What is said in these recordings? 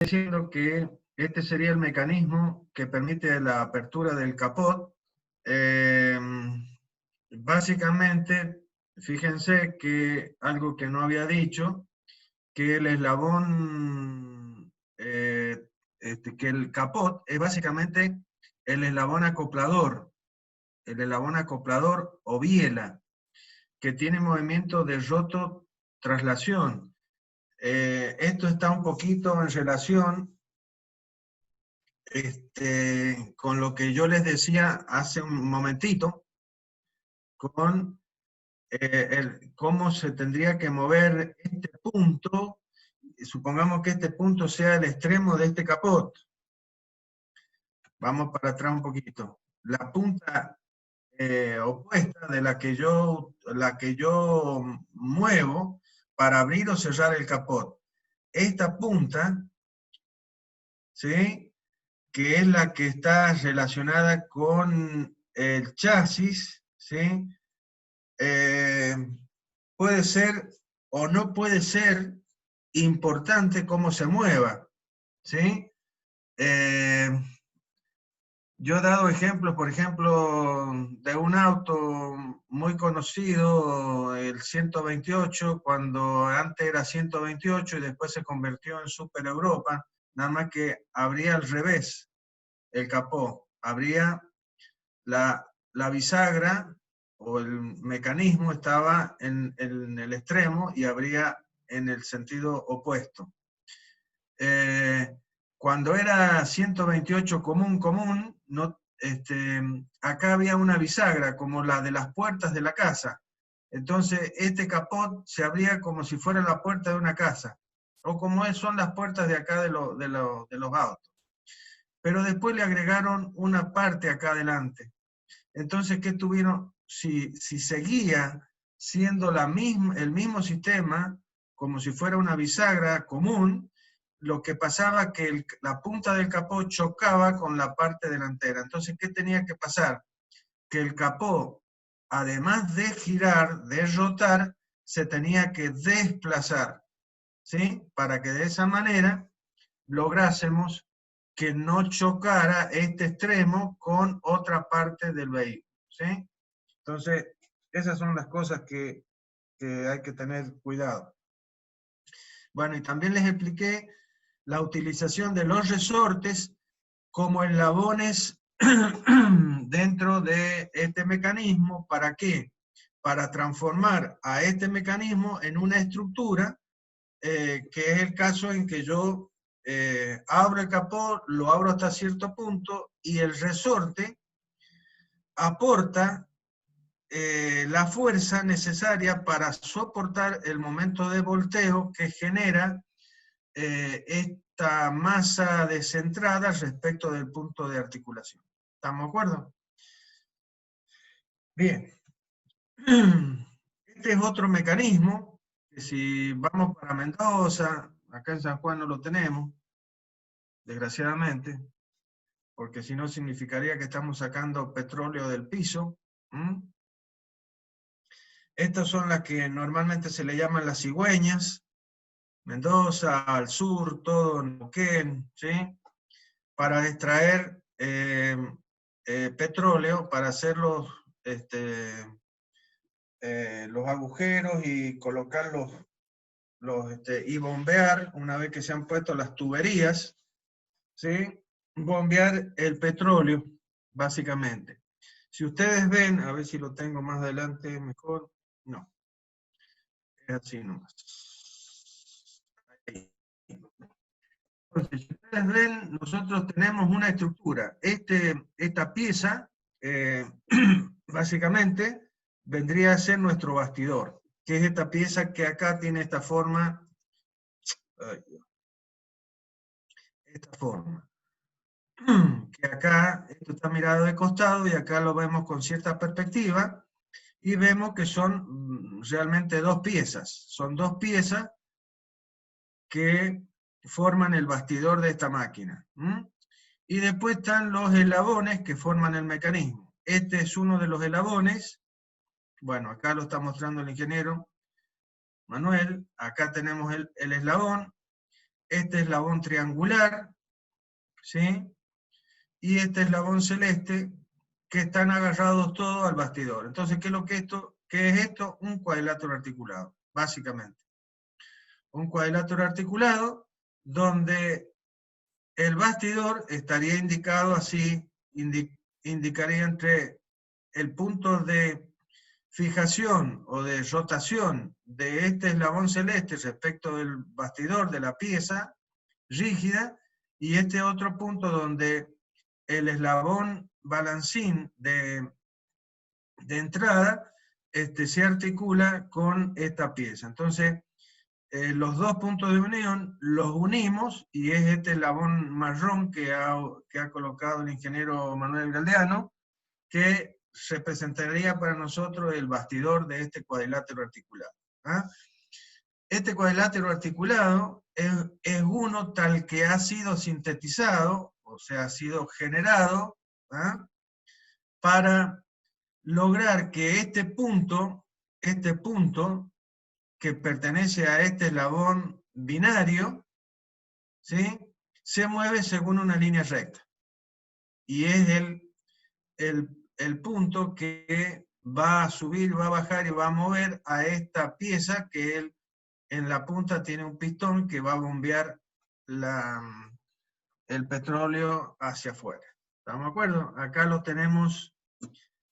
Diciendo que este sería el mecanismo que permite la apertura del capot. Básicamente, fíjense que algo que no había dicho, que el eslabón, que el capot es básicamente el eslabón acoplador o biela, que tiene movimiento de roto-traslación. Esto está un poquito en relación con lo que yo les decía hace un momentito, con cómo se tendría que mover este punto. Supongamos que este punto sea el extremo de este capot. Vamos para atrás un poquito. La punta opuesta de la que yo muevo para abrir o cerrar el capot. Esta punta, ¿sí?, que es la que está relacionada con el chasis, ¿sí? Puede ser o no puede ser importante cómo se mueva, ¿sí? Yo he dado ejemplos, por ejemplo, de un auto muy conocido, el 128, cuando antes era 128 y después se convirtió en Super Europa, nada más que abría al revés el capó, abría la bisagra o el mecanismo estaba en el extremo y abría en el sentido opuesto. Cuando era 128 común, no, acá había una bisagra como la de las puertas de la casa. Entonces este capot se abría como si fuera la puerta de una casa, o como son las puertas de acá de los autos. Pero después le agregaron una parte acá adelante. Entonces, ¿qué tuvieron? Si seguía siendo el mismo sistema, como si fuera una bisagra común, lo que pasaba que la punta del capó chocaba con la parte delantera. Entonces, ¿qué tenía que pasar? Que el capó, además de girar, de rotar, se tenía que desplazar, ¿sí? Para que de esa manera lográsemos que no chocara este extremo con otra parte del vehículo, ¿sí? Entonces, esas son las cosas que hay que tener cuidado. Bueno, y también les expliqué la utilización de los resortes como eslabones dentro de este mecanismo. ¿Para qué? Para transformar a este mecanismo en una estructura, que es el caso en que yo abro el capó, lo abro hasta cierto punto y el resorte aporta la fuerza necesaria para soportar el momento de volteo que genera esta masa descentrada respecto del punto de articulación. ¿Estamos de acuerdo? Bien. Este es otro mecanismo que si vamos para Mendoza, acá en San Juan no lo tenemos, desgraciadamente, porque si no significaría que estamos sacando petróleo del piso. Estas son las que normalmente se le llaman las cigüeñas. Mendoza, al sur, todo Neuquén, ¿sí? Para extraer petróleo, para hacer los agujeros y colocar y bombear, una vez que se han puesto las tuberías, ¿sí? Bombear el petróleo, básicamente. Si ustedes ven, a ver si lo tengo más adelante mejor, no, es así nomás. Ahí. Entonces, si ustedes ven, nosotros tenemos una estructura. Esta pieza, básicamente, vendría a ser nuestro bastidor, que es esta pieza que acá tiene esta forma, esta forma. Que acá, esto está mirado de costado y acá lo vemos con cierta perspectiva y vemos que son realmente dos piezas. Son dos piezas que forman el bastidor de esta máquina. Y después están los eslabones que forman el mecanismo. Este es uno de los eslabones. Bueno, acá lo está mostrando el ingeniero Manuel. Acá tenemos el eslabón. este eslabón triangular, ¿sí? Y este eslabón celeste, que están agarrados todos al bastidor. Entonces, ¿qué es esto? Un cuadrilátero articulado, básicamente. Un cuadrilátero articulado donde el bastidor estaría indicado así, indicaría entre el punto de fijación o de rotación de este eslabón celeste respecto del bastidor de la pieza rígida, y este otro punto donde el eslabón balancín de entrada se articula con esta pieza. Entonces, los dos puntos de unión los unimos, y es este eslabón marrón que ha colocado el ingeniero Manuel Galdeano, que representaría para nosotros el bastidor de este cuadrilátero articulado. ¿Ah? Este cuadrilátero articulado es uno tal que ha sido sintetizado, o sea, ha sido generado, ¿ah? Para lograr que este punto que pertenece a este eslabón binario, ¿sí?, se mueve según una línea recta. Y es el punto que va a subir, va a bajar y va a mover a esta pieza que en la punta tiene un pistón que va a bombear el petróleo hacia afuera. ¿Estamos de acuerdo? Acá lo tenemos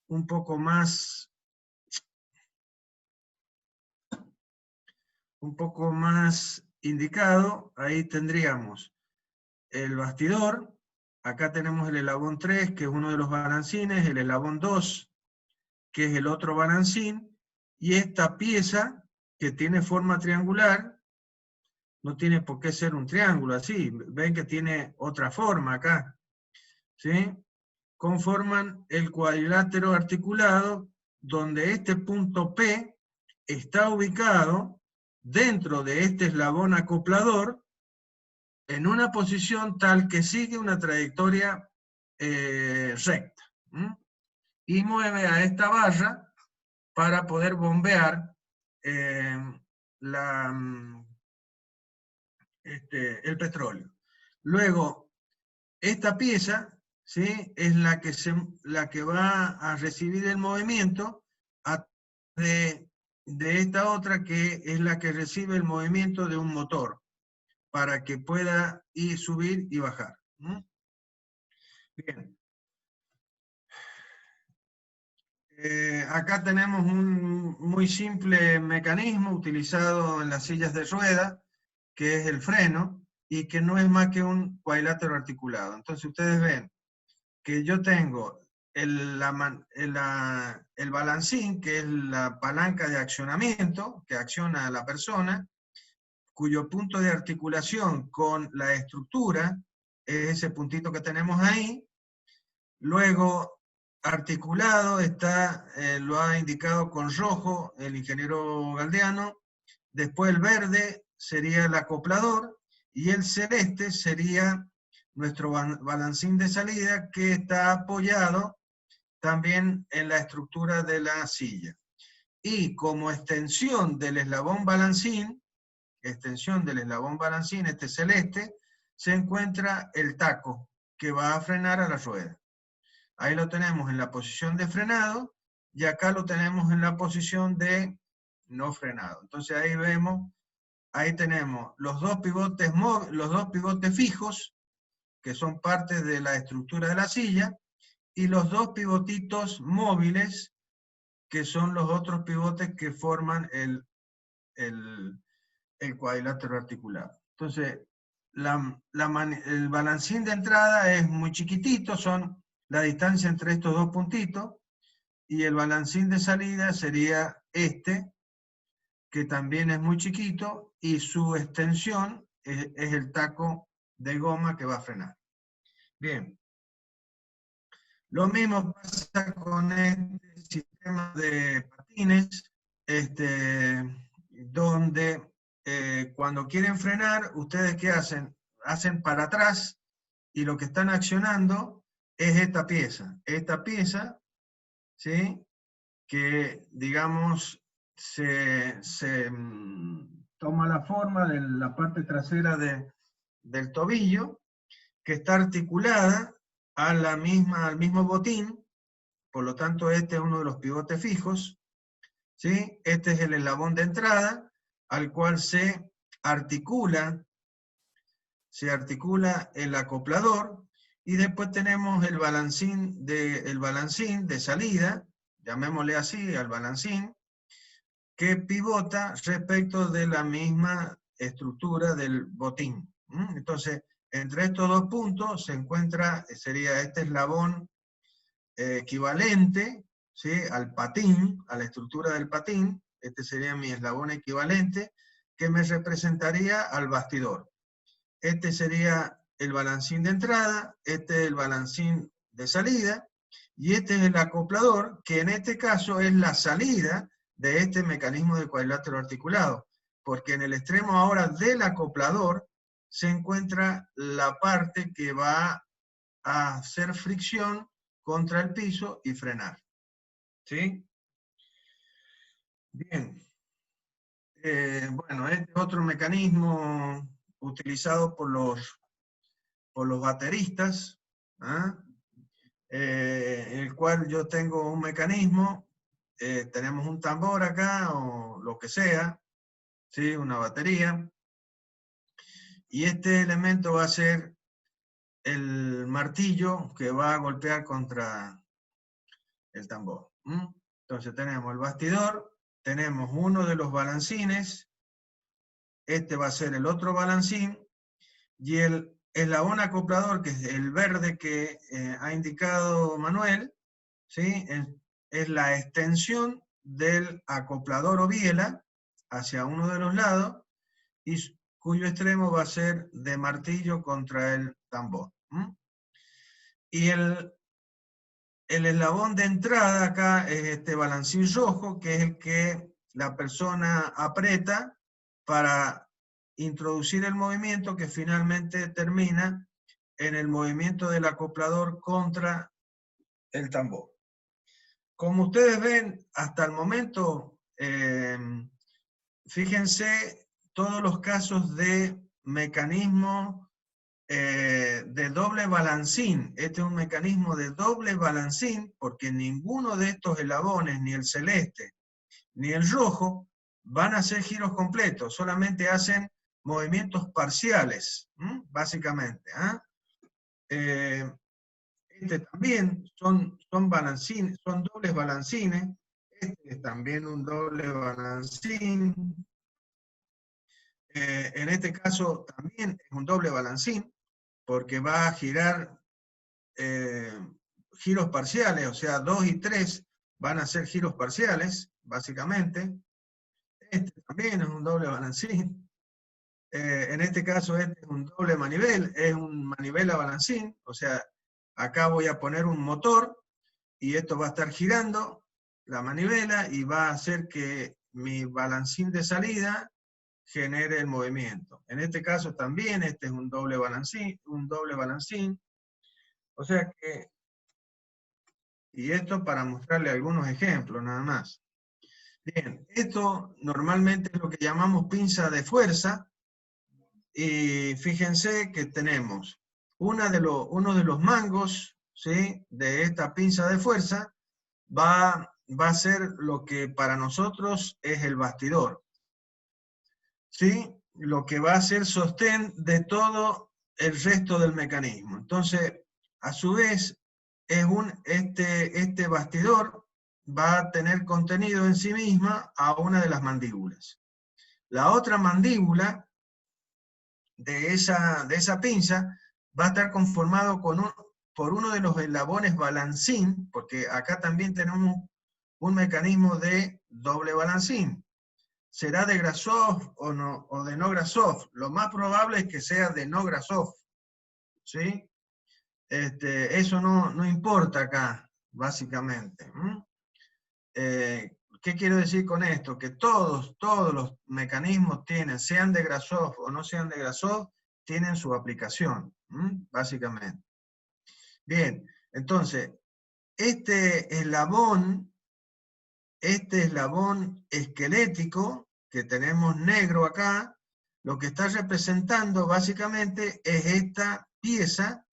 un poco más indicado. Ahí tendríamos el bastidor. Acá tenemos el eslabón 3, que es uno de los balancines, el eslabón 2, que es el otro balancín, y esta pieza, que tiene forma triangular, no tiene por qué ser un triángulo así, ven que tiene otra forma acá, ¿sí? Conforman el cuadrilátero articulado, donde este punto P está ubicado dentro de este eslabón acoplador, en una posición tal que sigue una trayectoria recta, y mueve a esta barra para poder bombear el petróleo. Luego, esta pieza, ¿sí?, es la que va a recibir el movimiento de esta otra, que es la que recibe el movimiento de un motor, para que pueda subir y bajar. Bien. Acá tenemos un muy simple mecanismo utilizado en las sillas de rueda, que es el freno, y que no es más que un cuadrilátero articulado. Entonces ustedes ven que yo tengo el balancín, que es la palanca de accionamiento, que acciona a la persona, cuyo punto de articulación con la estructura es ese puntito que tenemos ahí. Luego, articulado está, lo ha indicado con rojo el ingeniero Galdeano. Después el verde sería el acoplador, y el celeste sería nuestro balancín de salida, que está apoyado también en la estructura de la silla. Y como extensión del eslabón balancín, este celeste, se encuentra el taco, que va a frenar a la rueda. Ahí lo tenemos en la posición de frenado, y acá lo tenemos en la posición de no frenado. Entonces ahí tenemos los dos pivotes fijos, que son parte de la estructura de la silla, y los dos pivotitos móviles, que son los otros pivotes que forman el cuadrilátero articulado. Entonces, el balancín de entrada es muy chiquitito, son la distancia entre estos dos puntitos, y el balancín de salida sería este, que también es muy chiquito, y su extensión es el taco de goma que va a frenar. Bien. Lo mismo pasa con este sistema de patines, donde cuando quieren frenar, ¿ustedes qué hacen? Hacen para atrás, y lo que están accionando es esta pieza, ¿sí?, que, digamos, toma la forma de la parte trasera del tobillo, que está articulada al mismo botín, por lo tanto este es uno de los pivotes fijos, ¿sí? Este es el eslabón de entrada, al cual se articula el acoplador, y después tenemos el balancín de salida, llamémosle así al balancín, que pivota respecto de la misma estructura del botín. Entonces, entre estos dos puntos se encuentra, sería este eslabón equivalente, ¿sí?, al patín, a la estructura del patín. Este sería mi eslabón equivalente, que me representaría al bastidor. Este sería el balancín de entrada, este es el balancín de salida, y este es el acoplador, que en este caso es la salida de este mecanismo de cuadrilátero articulado, porque en el extremo ahora del acoplador se encuentra la parte que va a hacer fricción contra el piso y frenar. ¿Sí? Bien. Bueno, este es otro mecanismo utilizado por los bateristas, ¿ah? En el cual yo tengo un mecanismo, tenemos un tambor acá, o lo que sea, ¿sí?, una batería, y este elemento va a ser el martillo que va a golpear contra el tambor. Entonces tenemos el bastidor, tenemos uno de los balancines, este va a ser el otro balancín, y el eslabón acoplador, que es el verde que ha indicado Manuel, ¿sí?, es la extensión del acoplador o biela hacia uno de los lados, y cuyo extremo va a ser de martillo contra el tambor. Y el eslabón de entrada acá es este balancín rojo, que es el que la persona aprieta para introducir el movimiento, que finalmente termina en el movimiento del acoplador contra el tambor. Como ustedes ven, hasta el momento, fíjense todos los casos de mecanismo de doble balancín. Este es un mecanismo de doble balancín, porque ninguno de estos eslabones, ni el celeste ni el rojo, van a hacer giros completos, solamente hacen movimientos parciales, básicamente. Este también son balancines, son dobles balancines. Este es también un doble balancín. En este caso también es un doble balancín, porque va a girar giros parciales, o sea, 2 y 3 van a ser giros parciales, básicamente. Este también es un doble balancín. En este caso este es un doble manivel, es un manivela balancín, o sea, acá voy a poner un motor, y esto va a estar girando la manivela, y va a hacer que mi balancín de salida genere el movimiento. En este caso también este es un doble balancín, o sea que, y esto para mostrarle algunos ejemplos nada más. Bien, esto normalmente es lo que llamamos pinza de fuerza, y fíjense que tenemos uno de los mangos, ¿sí?, de esta pinza de fuerza va a ser lo que para nosotros es el bastidor, ¿sí?, lo que va a ser sostén de todo el resto del mecanismo. Entonces, a su vez, este bastidor va a tener contenido en sí misma a una de las mandíbulas. La otra mandíbula de esa pinza va a estar conformado por uno de los eslabones balancín, porque acá también tenemos un mecanismo de doble balancín. ¿Será de Grasov o de no Grasov? Lo más probable es que sea de no Grasov, ¿sí? Eso no importa acá, básicamente. ¿Qué quiero decir con esto? Que todos los mecanismos tienen, sean de Grasov o no sean de Grasov, tienen su aplicación, básicamente. Bien, entonces, este eslabón esquelético que tenemos negro acá, lo que está representando básicamente es esta pieza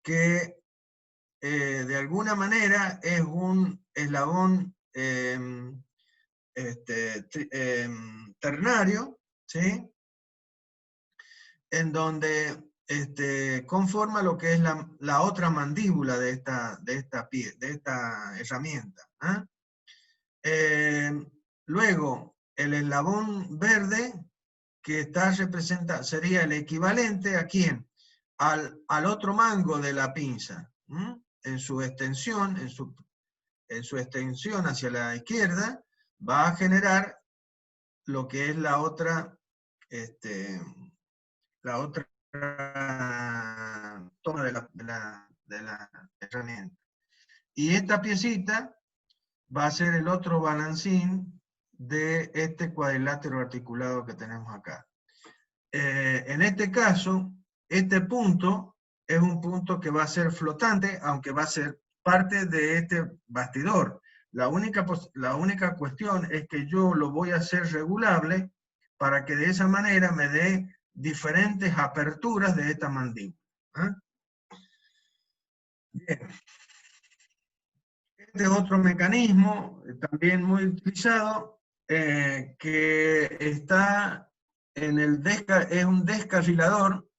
que de alguna manera es un eslabón ternario, ¿sí? En donde conforma lo que es la otra mandíbula de esta herramienta. Luego, el eslabón verde que está representado sería el equivalente ¿a quién? Al otro mango de la pinza, en su extensión, en su extensión hacia la izquierda, va a generar lo que es la otra toma de la herramienta. Y esta piecita va a ser el otro balancín de este cuadrilátero articulado que tenemos acá. En este caso, este punto es un punto que va a ser flotante, aunque va a ser parte de este bastidor. La única cuestión es que yo lo voy a hacer regulable para que de esa manera me dé diferentes aperturas de esta mandíbula. Bien. Este es otro mecanismo, también muy utilizado, que está en es un descarrilador,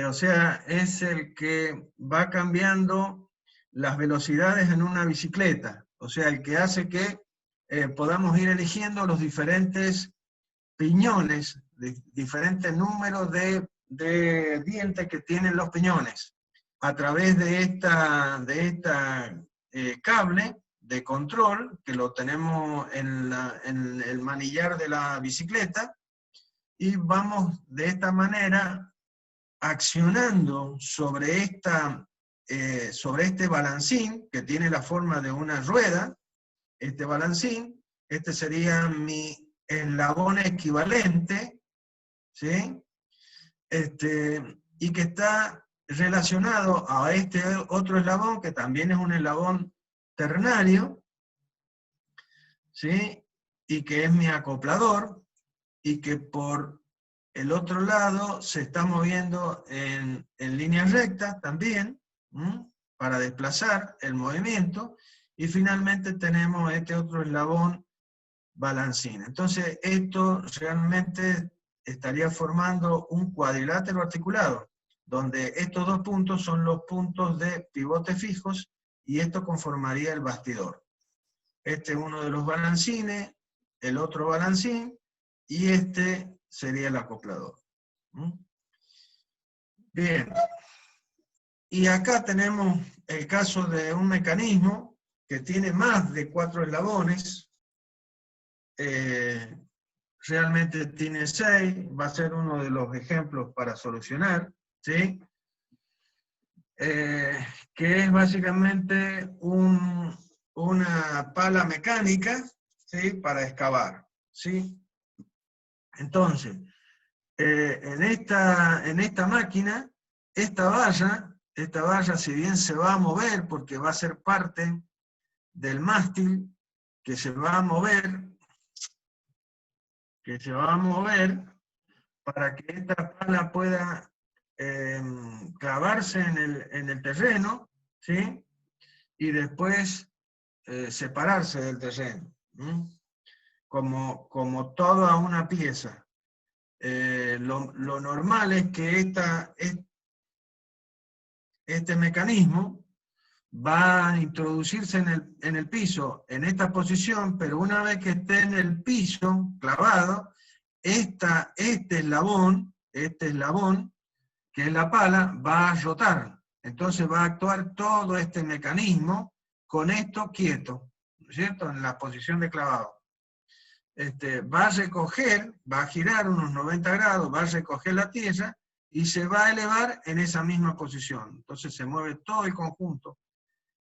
o sea, es el que va cambiando las velocidades en una bicicleta, o sea, el que hace que podamos ir eligiendo los diferentes piñones, diferentes números de dientes que tienen los piñones, a través de esta cable de control, que lo tenemos en el manillar de la bicicleta, y vamos de esta manera accionando sobre este balancín, que tiene la forma de una rueda. Este balancín, este sería mi eslabón equivalente, ¿sí? Y que está relacionado a este otro eslabón, que también es un eslabón ternario, ¿sí? Y que es mi acoplador, y que por el otro lado se está moviendo en línea recta también, para desplazar el movimiento, y finalmente tenemos este otro eslabón balancín. Entonces esto realmente estaría formando un cuadrilátero articulado, donde estos dos puntos son los puntos de pivote fijos, y esto conformaría el bastidor. Este es uno de los balancines, el otro balancín, y este sería el acoplador. Bien. Y acá tenemos el caso de un mecanismo que tiene más de 4 eslabones, realmente tiene 6, va a ser uno de los ejemplos para solucionar, ¿sí? Que es básicamente una pala mecánica, ¿sí? Para excavar, ¿sí? Entonces, en esta máquina, esta valla, si bien se va a mover porque va a ser parte del mástil, que se va a mover para que esta pala pueda clavarse en el terreno, ¿sí? Y después separarse del terreno, como toda una pieza. Lo normal es que este mecanismo va a introducirse en el piso, en esta posición, pero una vez que esté en el piso, clavado, este eslabón, que es la pala, va a rotar. Entonces va a actuar todo este mecanismo con esto quieto, ¿no es cierto?, en la posición de clavado. Va a recoger, va a girar unos 90 grados, va a recoger la tierra y se va a elevar en esa misma posición. Entonces se mueve todo el conjunto.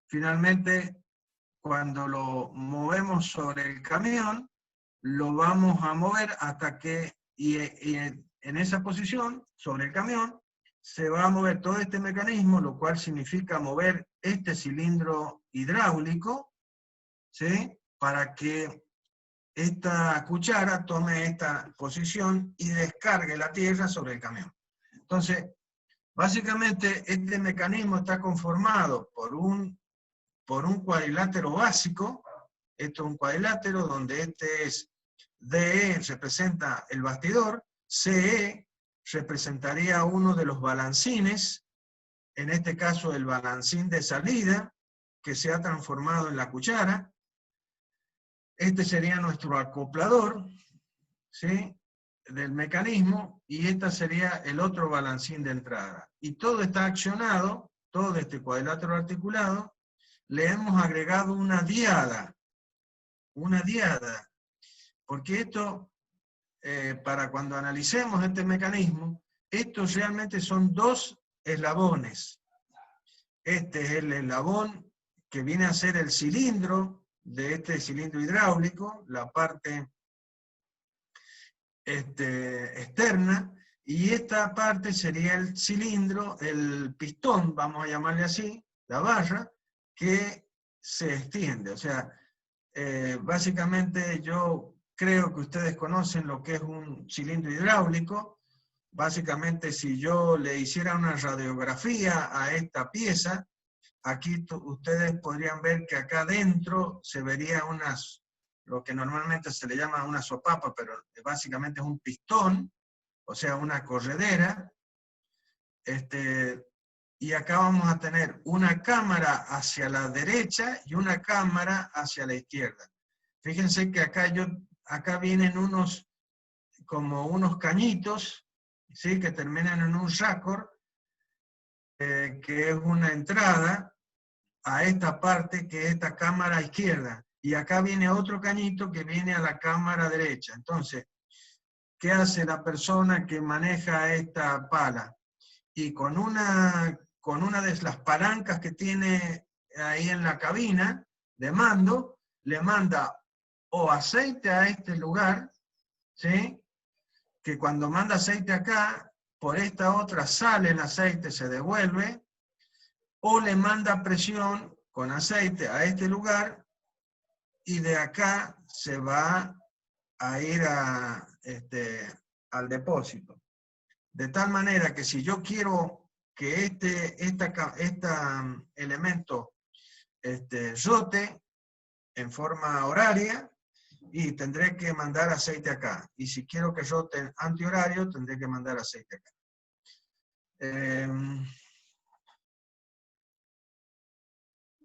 Finalmente, cuando lo movemos sobre el camión, lo vamos a mover hasta que, y en esa posición, sobre el camión, se va a mover todo este mecanismo, lo cual significa mover este cilindro hidráulico, ¿sí? Para que esta cuchara tome esta posición y descargue la tierra sobre el camión. Entonces, básicamente este mecanismo está conformado por un cuadrilátero básico. Esto es un cuadrilátero donde este es DE, representa el bastidor, CE representaría uno de los balancines, en este caso el balancín de salida, que se ha transformado en la cuchara. Este sería nuestro acoplador, ¿sí?, del mecanismo, y este sería el otro balancín de entrada. Y todo está accionado, todo este cuadrilátero articulado, le hemos agregado una diada, porque esto, para cuando analicemos este mecanismo, estos realmente son dos eslabones. Este es el eslabón que viene a ser el cilindro de este cilindro hidráulico, la parte externa, y esta parte sería el cilindro, el pistón, vamos a llamarle así, la barra, que se extiende. O sea, básicamente yo creo que ustedes conocen lo que es un cilindro hidráulico. Básicamente, si yo le hiciera una radiografía a esta pieza, aquí ustedes podrían ver que acá adentro se vería lo que normalmente se le llama una sopapa, pero básicamente es un pistón, o sea, una corredera. Y acá vamos a tener una cámara hacia la derecha y una cámara hacia la izquierda. Fíjense que acá vienen como unos cañitos, ¿sí?, que terminan en un raccord, que es una entrada a esta parte, que es esta cámara izquierda. Y acá viene otro cañito que viene a la cámara derecha. Entonces, ¿qué hace la persona que maneja esta pala? Y con una de las palancas que tiene ahí en la cabina de mando, le manda o aceite a este lugar, ¿sí?, que cuando manda aceite acá, por esta otra sale el aceite, se devuelve, o le manda presión con aceite a este lugar, y de acá se va a ir al depósito. De tal manera que si yo quiero que este elemento rote en forma horaria, y tendré que mandar aceite acá. Y si quiero que rote antihorario, tendré que mandar aceite acá.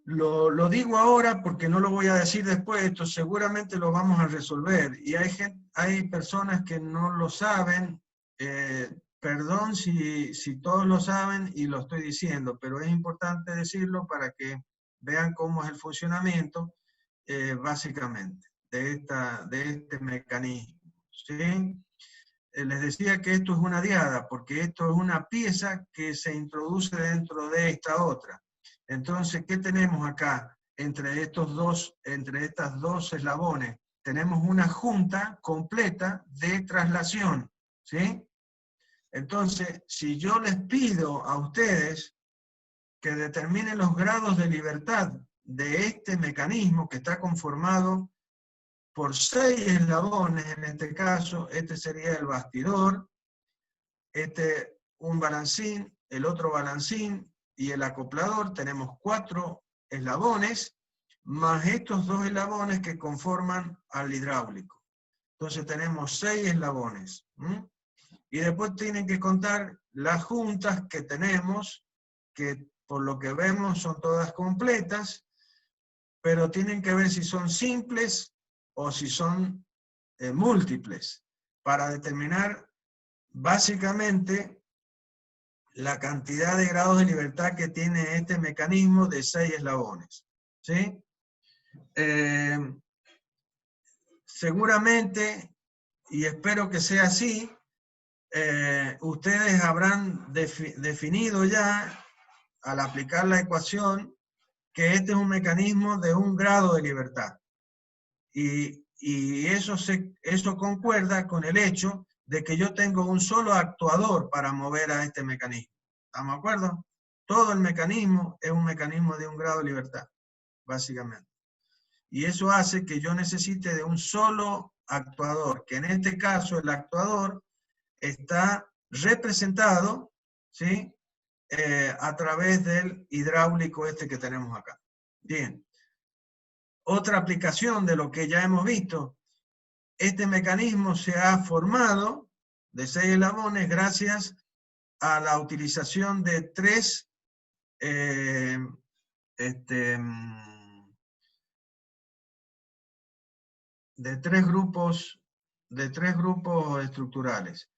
Lo digo ahora porque no lo voy a decir después, esto seguramente lo vamos a resolver. Y hay personas que no lo saben, perdón si todos lo saben y lo estoy diciendo, pero es importante decirlo para que vean cómo es el funcionamiento, básicamente, de este mecanismo, ¿sí? Les decía que esto es una diada, porque esto es una pieza que se introduce dentro de esta otra. Entonces, ¿qué tenemos acá? Entre estas dos eslabones, tenemos una junta completa de traslación, ¿sí? Entonces, si yo les pido a ustedes que determinen los grados de libertad de este mecanismo que está conformado por 6 eslabones, en este caso, este sería el bastidor, un balancín, el otro balancín y el acoplador, tenemos 4 eslabones, más estos 2 eslabones que conforman al hidráulico. Entonces tenemos 6 eslabones. Y después tienen que contar las juntas que tenemos, que por lo que vemos son todas completas, pero tienen que ver si son simples o si son múltiples, para determinar básicamente la cantidad de grados de libertad que tiene este mecanismo de 6 eslabones. ¿Sí? Seguramente, y espero que sea así, ustedes habrán definido ya, al aplicar la ecuación, que este es un mecanismo de 1 grado de libertad. Y eso concuerda con el hecho de que yo tengo un solo actuador para mover a este mecanismo. ¿Estamos de acuerdo? Todo el mecanismo es un mecanismo de 1 grado de libertad, básicamente. y eso hace que yo necesite de un solo actuador, que en este caso el actuador está representado, ¿sí? A través del hidráulico este que tenemos acá. Bien. Otra aplicación de lo que ya hemos visto, este mecanismo se ha formado de 6 eslabones gracias a la utilización de tres grupos estructurales.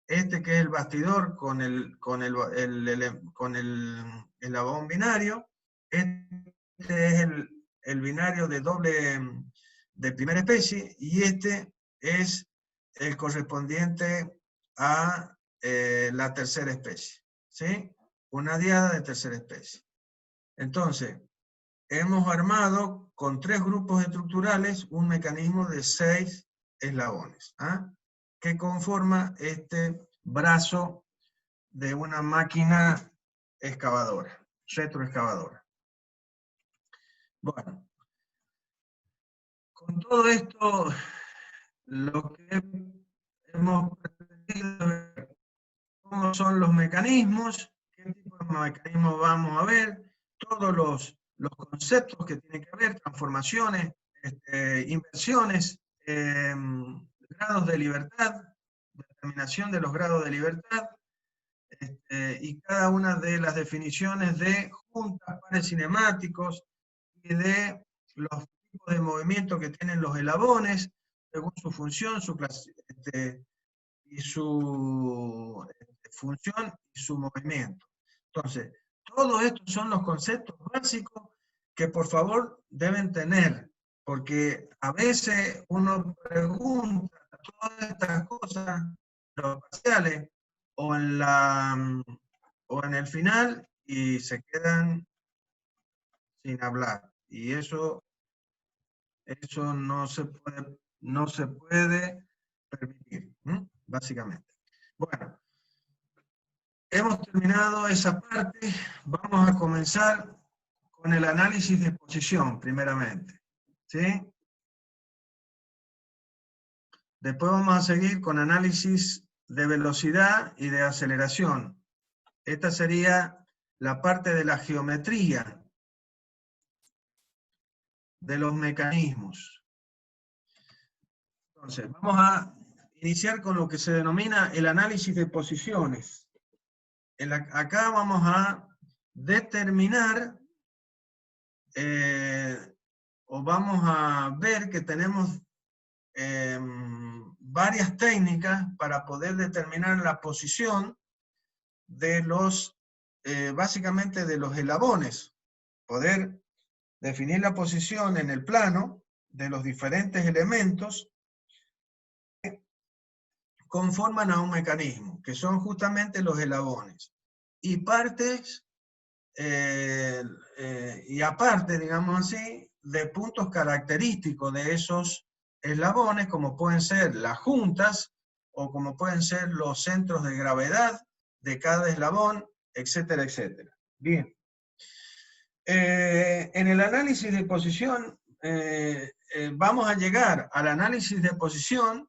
Este que es el bastidor con el eslabón binario, este es el binario de primera especie, y este es el correspondiente a la tercera especie, ¿sí? Una diada de tercera especie. Entonces, hemos armado con 3 grupos estructurales un mecanismo de 6 eslabones, ¿ah? Que conforma este brazo de una máquina excavadora, retroexcavadora. Bueno, con todo esto, lo que hemos pretendido ver cómo son los mecanismos, qué tipo de mecanismos vamos a ver, todos los conceptos que tiene que haber, transformaciones, inversiones, grados de libertad, determinación de los grados de libertad, y cada una de las definiciones de juntas, pares cinemáticos y de los tipos de movimiento que tienen los eslabones, según su función, y su función y su movimiento. Entonces, todos estos son los conceptos básicos que por favor deben tener, porque a veces uno pregunta todas estas cosas, los parciales, o en el final, y se quedan sin hablar. Y eso no se puede permitir, básicamente. Bueno, hemos terminado esa parte. Vamos a comenzar con el análisis de posición, primeramente, ¿sí? Después vamos a seguir con análisis de velocidad y de aceleración. Esta sería la parte de la geometría de los mecanismos. Entonces, vamos a iniciar con lo que se denomina el análisis de posiciones. Acá vamos a determinar o vamos a ver que tenemos varias técnicas para poder determinar la posición de básicamente de los eslabones, poder definir la posición en el plano de los diferentes elementos que conforman a un mecanismo, que son justamente los eslabones. Y partes, y aparte, digamos así, de puntos característicos de esos eslabones, como pueden ser las juntas, o como pueden ser los centros de gravedad de cada eslabón, etcétera, etcétera. Bien. En el análisis de posición, vamos a llegar al análisis de posición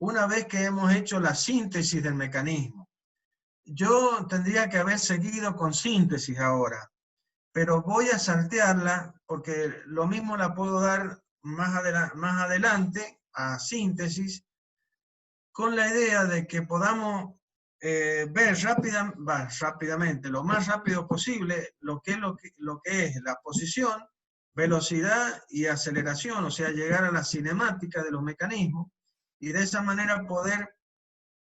una vez que hemos hecho la síntesis del mecanismo. Yo tendría que haber seguido con síntesis ahora, pero voy a saltearla porque lo mismo la puedo dar más adelante a síntesis, con la idea de que podamos ver rápidamente, lo más rápido posible, lo que es la posición, velocidad y aceleración, o sea, llegar a la cinemática de los mecanismos, y de esa manera poder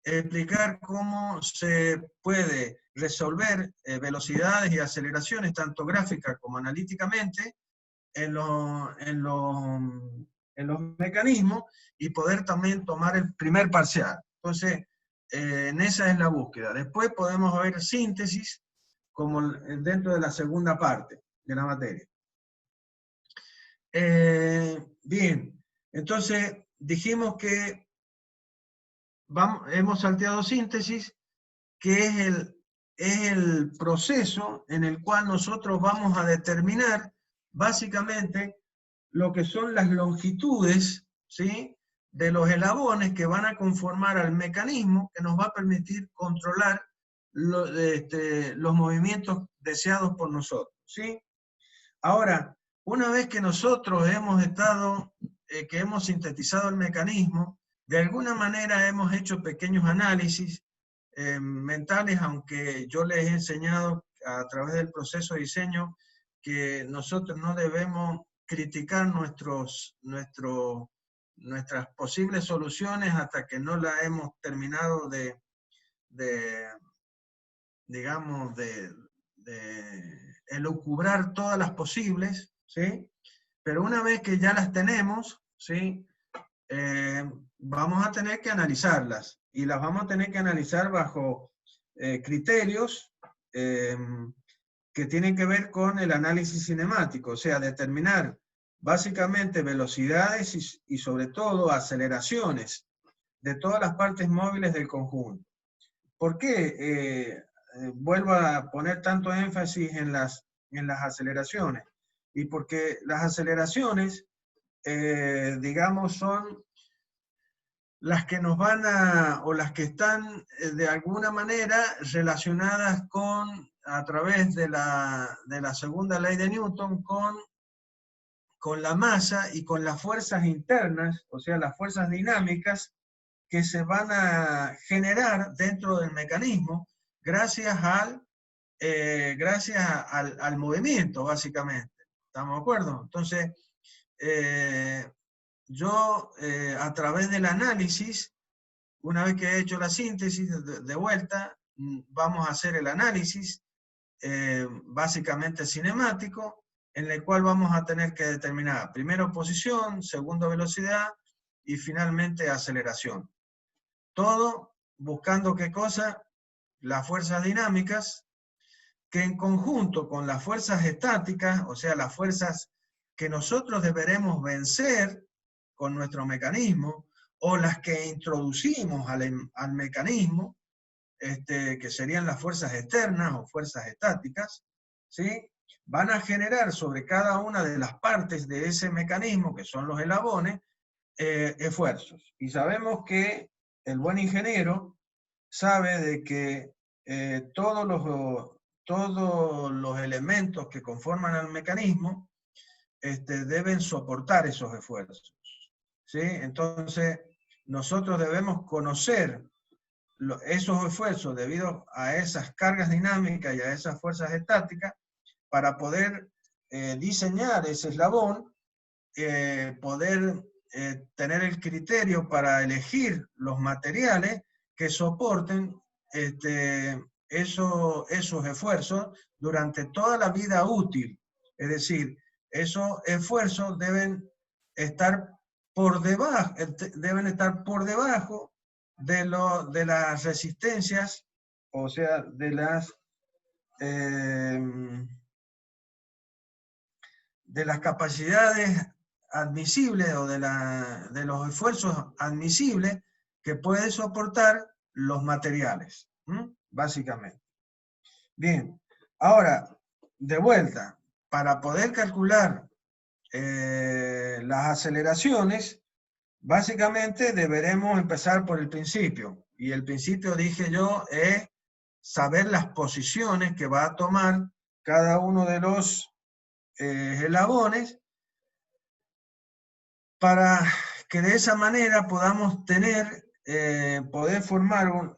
explicar cómo se puede resolver velocidades y aceleraciones, tanto gráficas como analíticamente, en los mecanismos, y poder también tomar el primer parcial. Entonces, en esa es la búsqueda. Después podemos ver síntesis como dentro de la segunda parte de la materia. Bien, entonces dijimos que hemos salteado síntesis, que es el proceso en el cual nosotros vamos a determinar básicamente lo que son las longitudes, ¿sí?, de los eslabones que van a conformar al mecanismo que nos va a permitir controlar los movimientos deseados por nosotros, ¿sí? Ahora, una vez que nosotros hemos que hemos sintetizado el mecanismo, de alguna manera hemos hecho pequeños análisis mentales, aunque yo les he enseñado a través del proceso de diseño que nosotros no debemos criticar nuestras posibles soluciones hasta que no la hemos terminado digamos, de elucubrar todas las posibles, ¿sí? Pero una vez que ya las tenemos, ¿sí?, vamos a tener que analizarlas, y las vamos a tener que analizar bajo criterios que tienen que ver con el análisis cinemático, o sea, determinar básicamente velocidades y sobre todo aceleraciones de todas las partes móviles del conjunto. ¿Por qué vuelvo a poner tanto énfasis en las aceleraciones? Y porque las aceleraciones, digamos, son las que nos van o las que están de alguna manera relacionadas a través de la segunda ley de Newton, con la masa y con las fuerzas internas, o sea, las fuerzas dinámicas que se van a generar dentro del mecanismo gracias al movimiento, básicamente. ¿Estamos de acuerdo? Entonces, yo, a través del análisis, una vez que he hecho la síntesis de vuelta, vamos a hacer el análisis básicamente cinemático, en el cual vamos a tener que determinar primero posición, segundo velocidad y finalmente aceleración. Todo buscando ¿qué cosa? Las fuerzas dinámicas, que en conjunto con las fuerzas estáticas, o sea, las fuerzas que nosotros deberemos vencer con nuestro mecanismo, o las que introducimos al mecanismo, que serían las fuerzas externas o fuerzas estáticas, ¿sí?, van a generar sobre cada una de las partes de ese mecanismo, que son los eslabones, esfuerzos. Y sabemos que el buen ingeniero sabe de que todos los elementos que conforman el mecanismo deben soportar esos esfuerzos, ¿sí? Entonces, nosotros debemos conocer esos esfuerzos debido a esas cargas dinámicas y a esas fuerzas estáticas para poder diseñar ese eslabón, poder tener el criterio para elegir los materiales que soporten esos esfuerzos durante toda la vida útil. Es decir, esos esfuerzos deben estar por debajo de las resistencias, o sea, de las capacidades admisibles o de los esfuerzos admisibles que pueden soportar los materiales, básicamente. Bien, ahora, de vuelta, para poder calcular las aceleraciones, básicamente deberemos empezar por el principio. Y el principio, dije yo, es saber las posiciones que va a tomar cada uno de los eslabones, para que de esa manera podamos poder formar,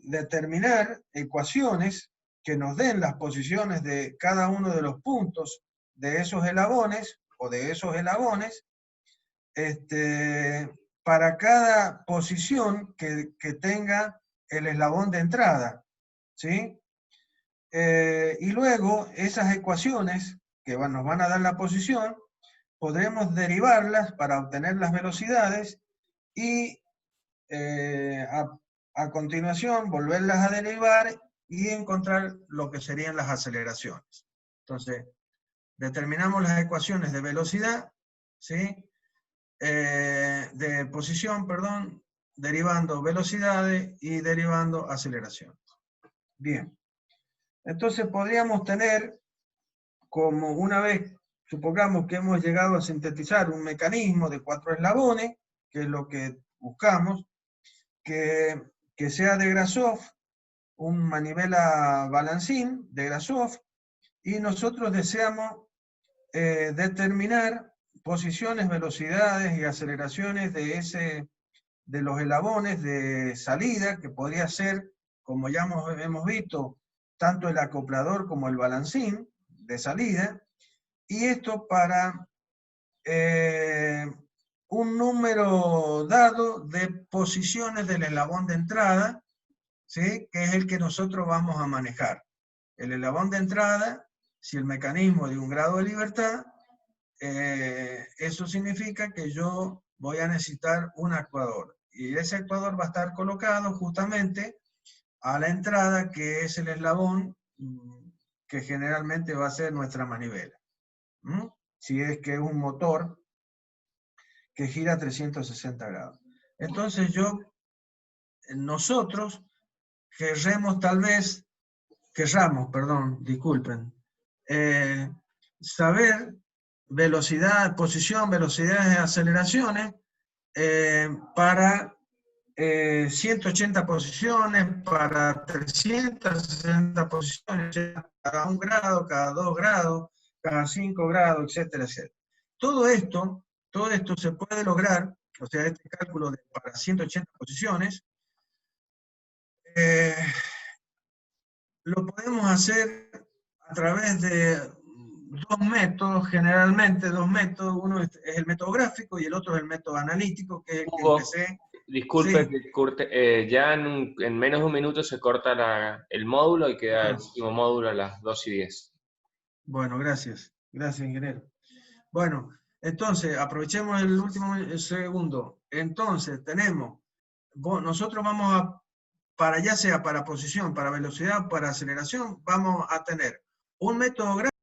determinar ecuaciones que nos den las posiciones de cada uno de los puntos de esos eslabones o de esos eslabones, para cada posición que tenga el eslabón de entrada, ¿sí? Y luego esas ecuaciones que nos van a dar la posición, podremos derivarlas para obtener las velocidades y a continuación volverlas a derivar y encontrar lo que serían las aceleraciones. Entonces, determinamos las ecuaciones de velocidad, ¿sí? De posición, perdón, derivando velocidades y derivando aceleraciones. Bien. Entonces podríamos tener, como una vez supongamos que hemos llegado a sintetizar un mecanismo de 4 eslabones, que es lo que buscamos, que sea de Grasov, un manivela balancín de Grasov, y nosotros deseamos determinar posiciones, velocidades y aceleraciones de los eslabones de salida, que podría ser, como ya hemos visto, tanto el acoplador como el balancín de salida, y esto para un número dado de posiciones del eslabón de entrada, ¿sí? Que es el que nosotros vamos a manejar. El eslabón de entrada, si el mecanismo de un grado de libertad, eso significa que yo voy a necesitar un actuador. Y ese actuador va a estar colocado justamente a la entrada, que es el eslabón que generalmente va a ser nuestra manivela. Si es que es un motor que gira 360 grados. Entonces nosotros disculpen, saber velocidad, posición, velocidades y aceleraciones para 180 posiciones, para 360 posiciones, cada 1 grado, cada 2 grados, cada 5 grados, etcétera, etcétera. Todo esto se puede lograr, o sea, este cálculo para 180 posiciones, lo podemos hacer a través de dos métodos, generalmente dos métodos. Uno es el método gráfico y el otro es el método analítico, que es el que Hugo, empecé. disculpe Sí. que corte, ya en menos de un minuto se corta el módulo y queda el último módulo a las 2:10. Bueno, gracias. Gracias, ingeniero. Bueno, entonces, aprovechemos el último segundo. Entonces, nosotros vamos ya sea para posición, para velocidad, para aceleración, vamos a tener un método gráfico